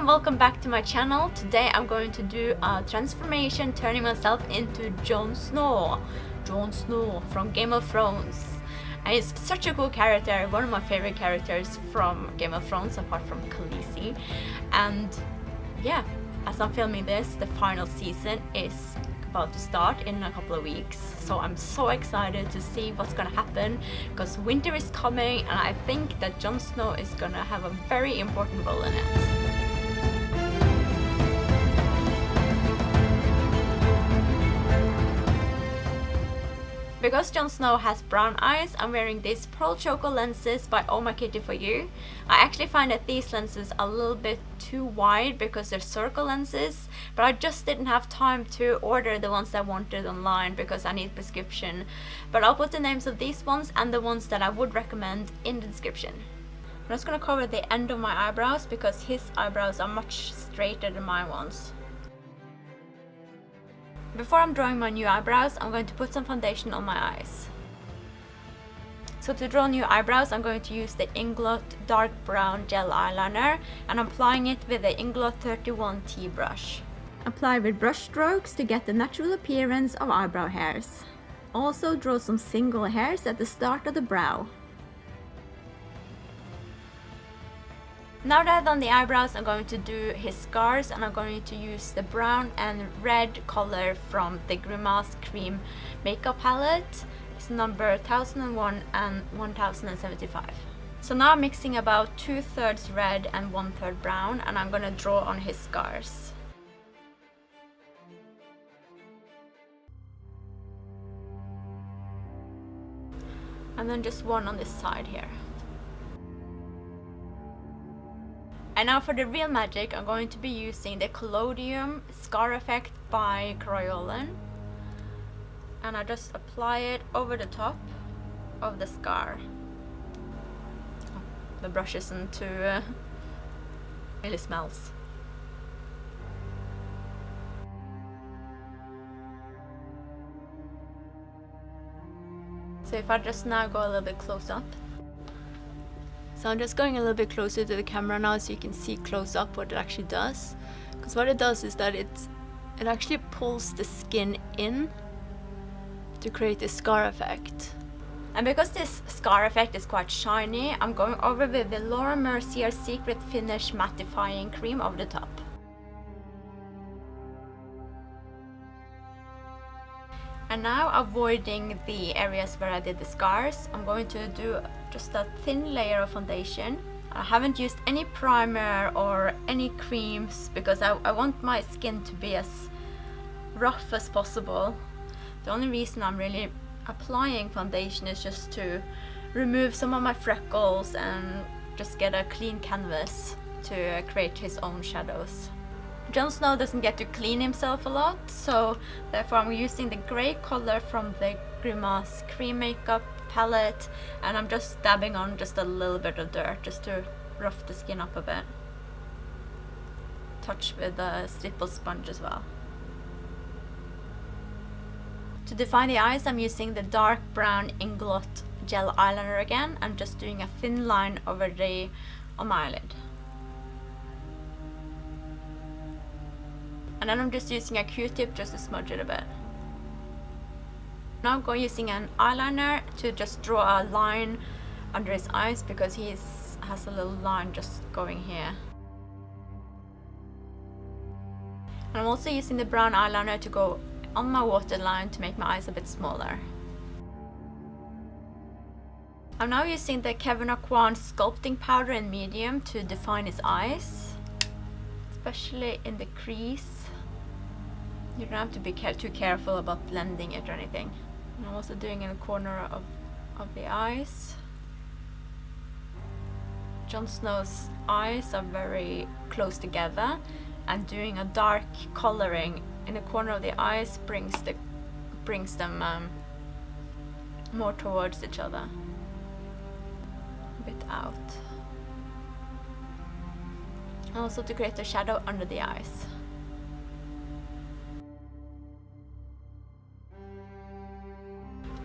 Welcome back to my channel. Today I'm going to do a transformation turning myself into Jon Snow. Jon Snow from Game of Thrones. And he's such a cool character, one of my favorite characters from Game of Thrones apart from Khaleesi. And yeah, as I'm filming this, the final season is about to start in a couple of weeks. So I'm so excited to see what's gonna happen because winter is coming and I think that Jon Snow is gonna have a very important role in it. Because Jon Snow has brown eyes, I'm wearing these Pearl Choco lenses by Oh My Kitty For You. I actually find that these lenses are a little bit too wide because they're circle lenses, but I just didn't have time to order the ones I wanted online because I need prescription. But I'll put the names of these ones and the ones that I would recommend in the description. I'm just gonna cover the end of my eyebrows because his eyebrows are much straighter than my ones. Before I'm drawing my new eyebrows, I'm going to put some foundation on my eyes. So to draw new eyebrows, I'm going to use the INGLOT dark brown gel eyeliner and I'm applying it with the INGLOT 31T brush. Apply with brush strokes to get the natural appearance of eyebrow hairs. Also draw some single hairs at the start of the brow. Now that I've done the eyebrows, I'm going to do his scars and I'm going to use the brown and red color from the Grimace Cream makeup palette. It's number 1001 and 1075. So now I'm mixing about 2/3 red and 1/3 brown and I'm going to draw on his scars. And then just one on this side here. And now for the real magic, I'm going to be using the Collodium Scar Effect by Kryolan. And I just apply it over the top of the scar. Oh, the brush isn't too... really smells. So if I just now go a little bit close up. So I'm just going a little bit closer to the camera now so you can see close up what it actually does. Because what it does is that it actually pulls the skin in to create this scar effect. And because this scar effect is quite shiny, I'm going over with the Laura Mercier Secret Finish Mattifying Cream over the top. And now, avoiding the areas where I did the scars, I'm going to do just a thin layer of foundation. I haven't used any primer or any creams because I want my skin to be as rough as possible. The only reason I'm really applying foundation is just to remove some of my freckles and just get a clean canvas to create his own shadows. Jon Snow doesn't get to clean himself a lot, so therefore I'm using the grey color from the Grimace Cream Makeup palette and I'm just dabbing on just a little bit of dirt just to rough the skin up a bit. Touch with a stipple sponge as well. To define the eyes, I'm using the dark brown INGLOT gel eyeliner again and just doing a thin line over on my eyelid. And then I'm just using a Q-tip just to smudge it a bit. Now I'm going using an eyeliner to just draw a line under his eyes because he has a little line just going here. And I'm also using the brown eyeliner to go on my waterline to make my eyes a bit smaller. I'm now using the Kevin Aucoin sculpting powder in medium to define his eyes, especially in the crease. You don't have to be too careful about blending it or anything. And I'm also doing in the corner of the eyes. Jon Snow's eyes are very close together, and doing a dark coloring in the corner of the eyes brings them more towards each other. A bit out. and also to create a shadow under the eyes.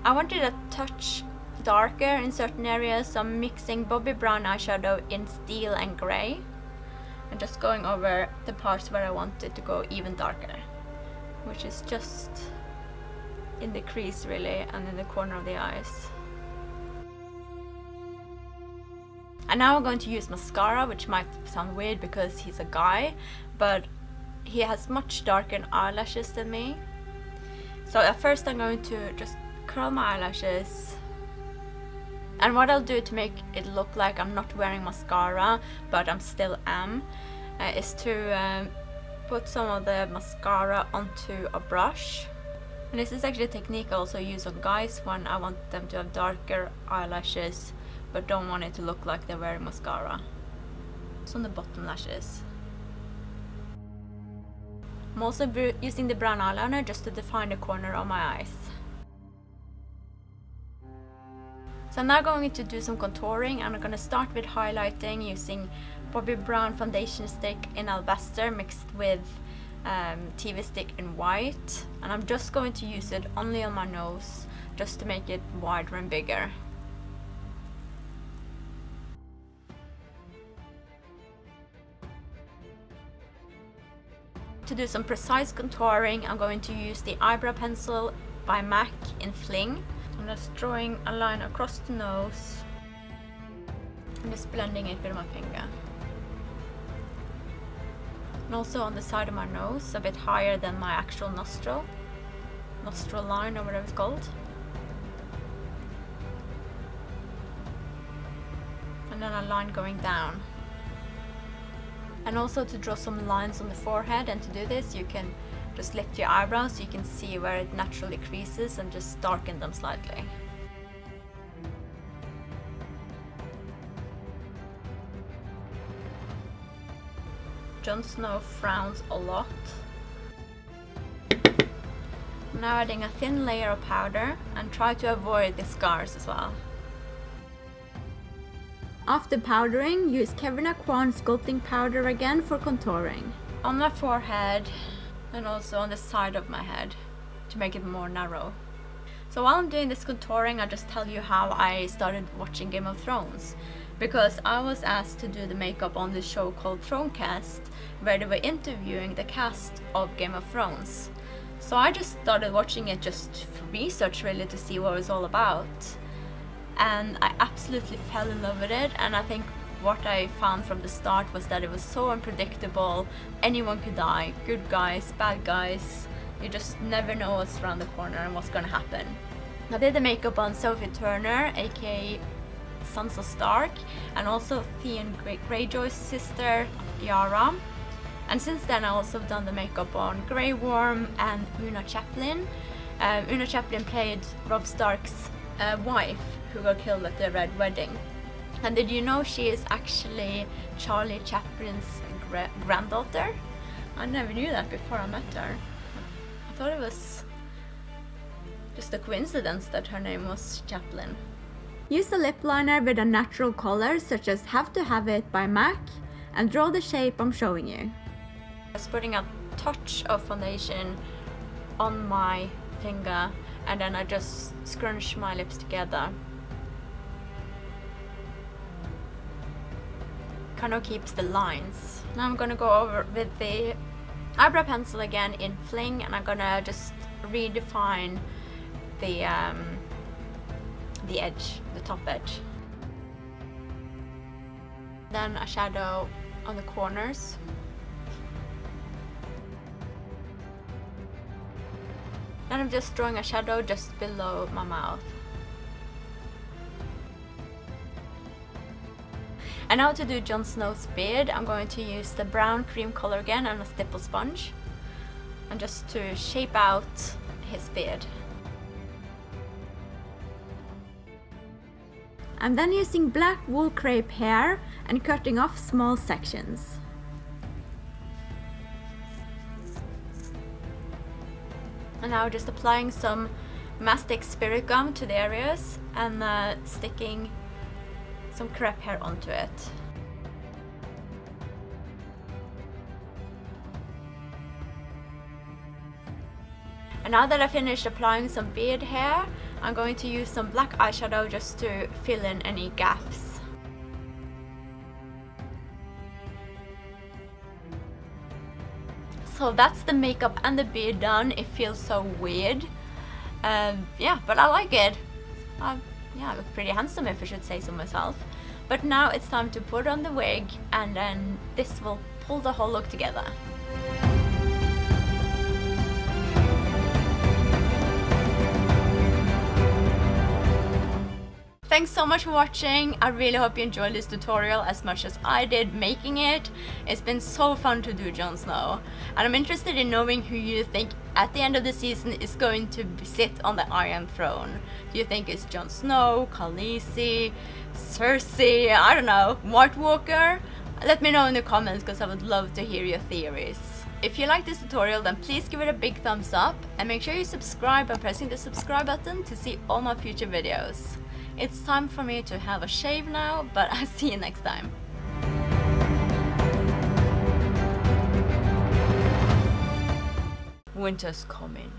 I wanted a touch darker in certain areas, so I'm mixing Bobbi Brown eyeshadow in steel and grey and just going over the parts where I want it to go even darker, which is just in the crease really and in the corner of the eyes. And now I'm going to use mascara, which might sound weird because he's a guy, but he has much darker eyelashes than me. So at first I'm going to just curl my eyelashes, and what I'll do to make it look like I'm not wearing mascara but I'm still am is to put some of the mascara onto a brush. And this is actually a technique I also use on guys when I want them to have darker eyelashes but don't want it to look like they're wearing mascara. It's on the bottom lashes. I'm also using the brown eyeliner just to define the corner of my eyes. So I'm now going to do some contouring, and I'm going to start with highlighting using Bobbi Brown foundation stick in Alabaster mixed with TV stick in white, and I'm just going to use it only on my nose just to make it wider and bigger. To do some precise contouring, I'm going to use the eyebrow pencil by MAC in Fling. I'm just drawing a line across the nose and just blending it with my finger. And also on the side of my nose, a bit higher than my actual nostril line or whatever it's called. And then a line going down. And also to draw some lines on the forehead, and to do this you can just lift your eyebrows so you can see where it naturally creases and just darken them slightly. Jon Snow frowns a lot. I'm now adding a thin layer of powder and try to avoid the scars as well. After powdering, use Kevin Aquan sculpting powder again for contouring. On my forehead and also on the side of my head to make it more narrow. So while I'm doing this contouring, I'll just tell you how I started watching Game of Thrones. Because I was asked to do the makeup on this show called Thronecast, where they were interviewing the cast of Game of Thrones. So I just started watching it just for research really, to see what it was all about. And I absolutely fell in love with it, and I think what I found from the start was that it was so unpredictable. Anyone could die, good guys, bad guys. You just never know what's around the corner and what's gonna happen. I did the makeup on Sophie Turner, aka Sansa Stark, and also Theon Greyjoy's sister, Yara. And since then I also have done the makeup on Grey Worm and Una Chaplin. Una Chaplin played Robb Stark's wife, who got killed at the Red Wedding. And did you know she is actually Charlie Chaplin's granddaughter? I never knew that before I met her. I thought it was just a coincidence that her name was Chaplin. Use a lip liner with a natural color such as Have to Have It by MAC and draw the shape I'm showing you. Just putting a touch of foundation on my finger, and then I just scrunch my lips together. Kind of keeps the lines. Now I'm gonna go over with the eyebrow pencil again in Fling, and I'm gonna just redefine the edge, the top edge. Then a shadow on the corners. Then I'm just drawing a shadow just below my mouth. And now to do Jon Snow's beard, I'm going to use the brown cream color again and a stipple sponge, and just to shape out his beard. I'm then using black wool crepe hair and cutting off small sections. And now just applying some MASTIX spirit gum to the areas and sticking some crepe hair onto it. And now that I finished applying some beard hair, I'm going to use some black eyeshadow just to fill in any gaps. So that's the makeup and the beard done. It feels so weird. Yeah, but I like it. Yeah, I look pretty handsome if I should say so myself. But now it's time to put on the wig, and then this will pull the whole look together. Thanks so much for watching. I really hope you enjoyed this tutorial as much as I did making it. It's been so fun to do Jon Snow, and I'm interested in knowing who you think at the end of the season is going to sit on the Iron Throne. Do you think it's Jon Snow, Khaleesi, Cersei, I don't know, White Walker? Let me know in the comments because I would love to hear your theories. If you like this tutorial, then please give it a big thumbs up and make sure you subscribe by pressing the subscribe button to see all my future videos. It's time for me to have a shave now, but I'll see you next time. Winter's coming.